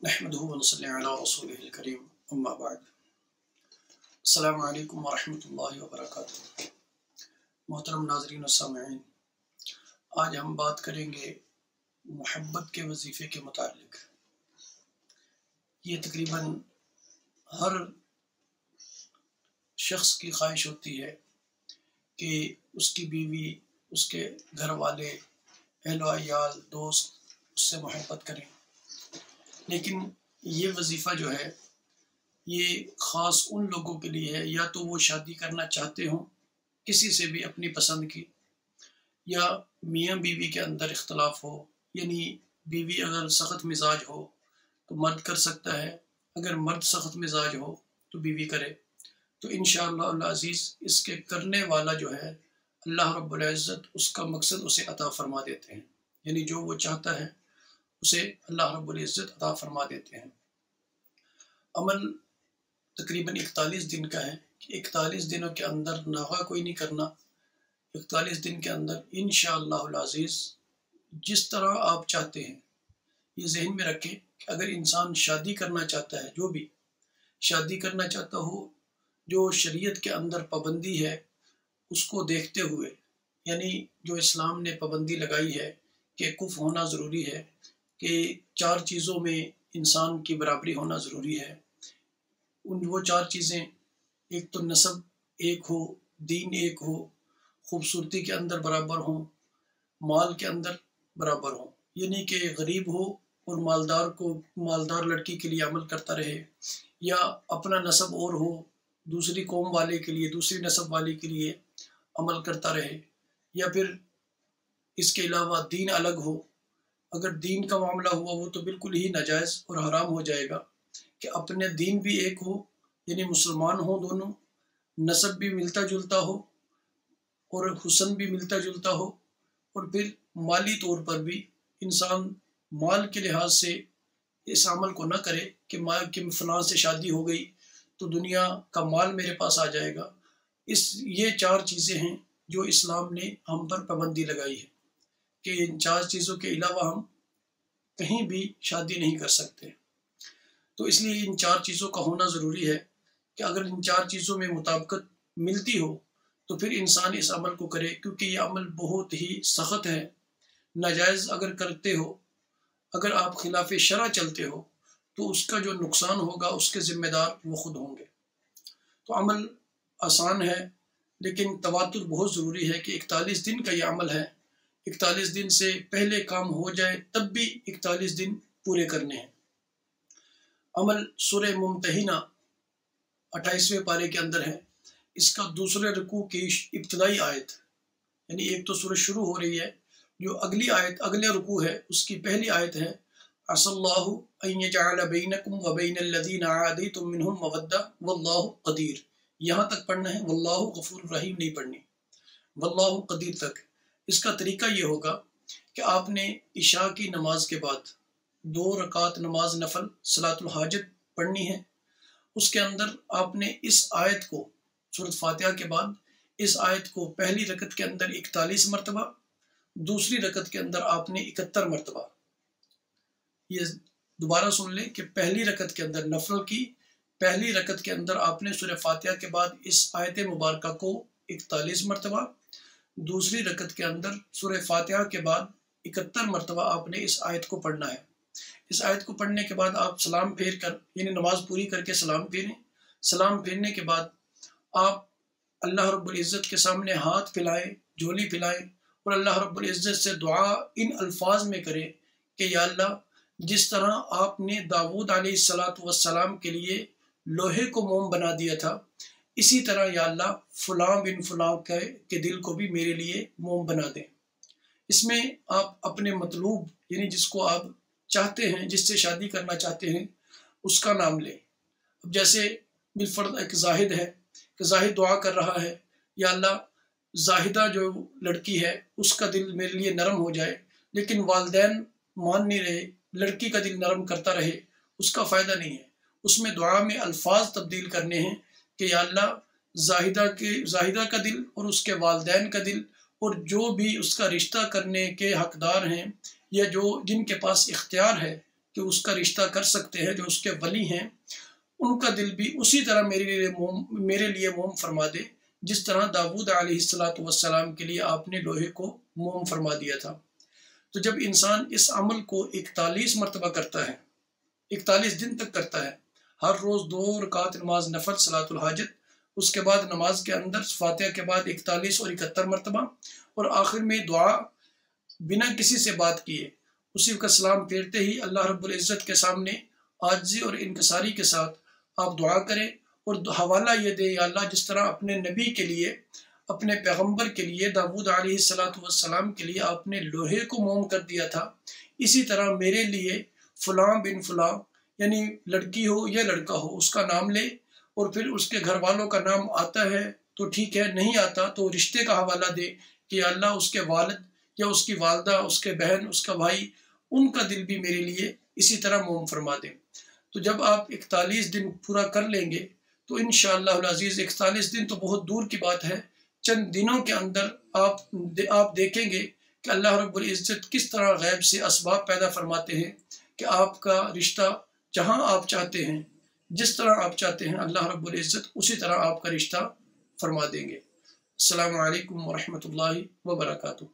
नहमदुहु व नसल्ली अला रसूलिहिल करीम अम्मा बाद। अस्सलामु अलैकुम व रहमतुल्लाहि व बरकातुहू। मोहतरम नाज़रीन व सामिईन, आज हम बात करेंगे मोहब्बत के वजीफ़े के मुतालिक। ये तकरीबन हर शख्स की ख्वाहिश होती है कि उसकी बीवी, उसके घर वाले, अहलो अयाल, दोस्त उससे मोहब्बत करें। लेकिन ये वजीफ़ा जो है ये ख़ास उन लोगों के लिए है, या तो वो शादी करना चाहते हों किसी से भी अपनी पसंद की, या मियाँ बीवी के अंदर इख्तलाफ हो, यानी बीवी अगर सख्त मिजाज हो तो मर्द कर सकता है, अगर मर्द सख्त मिजाज हो तो बीवी करे। तो इंशाअल्लाह अज़ीज़ इसके करने वाला जो है अल्लाह रब्बुल इज़्ज़त उसका मकसद उसे अता फरमा देते हैं, यानी जो वो चाहता है उसे अल्लाह रब्बुल इज़्ज़त अता फरमा देते हैं। अमल तकरीबन 41 दिन का है कि 41 दिनों के अंदर नागा कोई नहीं करना। 41 दिन के अंदर इंशाअल्लाह अज़ीज़ जिस तरह आप चाहते हैं, ये जहन में रखें कि अगर इंसान शादी करना चाहता है, जो भी शादी करना चाहता हो, जो शरीयत के अंदर पाबंदी है उसको देखते हुए, यानी जो इस्लाम ने पाबंदी लगाई है कि कुफ होना ज़रूरी है, कि 4 चीज़ों में इंसान की बराबरी होना ज़रूरी है। वो 4 चीज़ें, एक तो नसब एक हो, दीन एक हो, खूबसूरती के अंदर बराबर हो, माल के अंदर बराबर हो, यानी कि गरीब हो और मालदार लड़की के लिए अमल करता रहे, या अपना नसब और हो, दूसरी कौम वाले के लिए, दूसरी नसब वाले के लिए अमल करता रहे, या फिर इसके अलावा दीन अलग हो। अगर दीन का मामला हुआ वो तो बिल्कुल ही नाजायज़ और हराम हो जाएगा कि अपने दीन भी एक हो, यानी मुसलमान हो दोनों, नसब भी मिलता जुलता हो और हुस्न भी मिलता जुलता हो, और फिर माली तौर पर भी इंसान माल के लिहाज से इस अमल को न करे कि फलां से शादी हो गई तो दुनिया का माल मेरे पास आ जाएगा। ये 4 चीज़ें हैं जो इस्लाम ने हम पर पाबंदी लगाई है कि इन 4 चीज़ों के अलावा हम कहीं भी शादी नहीं कर सकते। तो इसलिए इन 4 चीज़ों का होना ज़रूरी है कि अगर इन 4 चीज़ों में मुताबिकत मिलती हो तो फिर इंसान इस अमल को करे, क्योंकि ये अमल बहुत ही सख्त है। नाजायज़ अगर करते हो, अगर आप खिलाफ शरअ चलते हो तो उसका जो नुकसान होगा उसके ज़िम्मेदार वो खुद होंगे। तो अमल आसान है, लेकिन तवातुर बहुत ज़रूरी है कि 41 दिन का ये अमल है। 41 दिन से पहले काम हो जाए तब भी 41 दिन पूरे करने हैं। अमल सूरह मुम्तहिना 28वें पारे के अंदर है। इसका दूसरे रुकू की इब्तिदाई आयत, यानी एक तो सूरह शुरू हो रही है, जो अगली आयत अगले रुकू है उसकी पहली आयत है, असल्लाहु अन यजअल बैनकुम व बैनल लज़ीना आदैतुम मिनहुम मवद्दा वल्लाहु क़दीर। यहाँ तक पढ़ना है, वल्लाहु गफूरुर रहीम नहीं पढ़नी, वल्लाहु क़दीर तक। इसका तरीका ये होगा कि आपने इशा की नमाज के बाद 2 रकात नमाज नफल सलातुल हाजत पढ़नी है। उसके अंदर आपने इस आयत को, सूरत फातिहा के बाद इस आयत को पहली रकत के अंदर 41 मरतबा, दूसरी रकत के अंदर आपने 71 मरतबा। ये दोबारा सुन लें कि पहली रकत के अंदर, नफल की पहली रकत के अंदर आपने सूरह फातिहा के बाद इस आयत मुबारका को 41 मरतबा, दूसरी रकत के अंदर सूरह फातिहा के बाद 71 मरतबा आपने इस आयत को पढ़ना है। इस आयत को पढ़ने के बाद आप सलाम फेर कर, यानी नमाज पूरी करके सलाम फेरें। सलाम फेरने के बाद आप अल्लाह रब्बुल इज़्ज़त के सामने हाथ फैलाएं, झोली फैलाएं, और अल्लाह रब्बुल इज़्ज़त से दुआ इन अल्फाज में करें कि या अल्लाह, जिस तरह आपने दाऊद अलैहिस्सलातु वस्सलाम के लिए लोहे को मोम बना दिया था, इसी तरह या अल्लाह फलां बिन फलां के दिल को भी मेरे लिए मोम बना दें। इसमें आप अपने मतलूब, यानी जिसको आप चाहते हैं, जिससे शादी करना चाहते हैं, उसका नाम लें। अब जैसे बिलफर्द एक जाहिद है कि जाहिद दुआ कर रहा है, या अल्लाह जाहिदा जो लड़की है उसका दिल मेरे लिए नरम हो जाए, लेकिन वालिदैन मान नहीं रहे, लड़की का दिल नरम करता रहे, उसका फ़ायदा नहीं है। उसमें दुआ में अल्फाज तब्दील करने हैं कि या अल्लाह जाहिदा का दिल और उसके वालिदैन का दिल, और जो भी उसका रिश्ता करने के हकदार हैं या जो जिनके पास इख्तियार है کہ اس کا رشتہ کر سکتے ہیں، جو اس کے ولی ہیں، ان کا دل بھی اسی طرح میرے لیے موم فرما دے جس طرح داؤد علیہ السلام کے لیے آپ نے لوہے کو موم فرما دیا تھا۔ تو جب انسان اس عمل کو 41 مرتبہ کرتا ہے، 41 دن تک کرتا ہے، ہر روز 2 رکعت نماز نفل صلاۃ الحاجت، اس کے بعد نماز کے اندر فاتحہ کے بعد 41 اور 71 مرتبہ، اور آخر میں دعا بنا کسی سے بات کیے اسی کا سلام پھیرتے ہی اللہ رب العزت کے سامنے عاجزی اور انکساری کے ساتھ آپ دعا کریں اور حوالہ یہ دیں، یا اللہ جس طرح اپنے نبی کے لیے، اپنے پیغمبر کے لیے، داؤد علیہ السلام کے لیے آپ نے لوہے کو موم کر دیا تھا، اسی طرح میرے لیے فلاں بن فلاں، یعنی لڑکی ہو یا لڑکا ہو، اس کا نام لے، اور پھر اس کے گھر والوں کا نام آتا ہے تو ٹھیک ہے، نہیں آتا تو رشتے کا حوالہ دے کہ یا اللہ اس کے والد یا اس کی والدہ، اس کے بہن، اس کا بھائی، ان کا دل بھی میرے لیے اسی طرح موم فرما دیں۔ تو جب آپ 41 دن پورا کر لیں گے تو انشاءاللہ العزیز 41 دن تو بہت دور کی بات ہے، چند دنوں کے اندر آپ دیکھیں گے کہ اللہ رب العزت کس طرح غیب سے اسباب پیدا فرماتے ہیں کہ آپ کا رشتہ جہاں آپ چاہتے ہیں، جس طرح آپ چاہتے ہیں، اللہ رب العزت اسی طرح آپ کا رشتہ فرما دیں گے۔ السلام علیکم ورحمۃ اللہ وبرکاتہ۔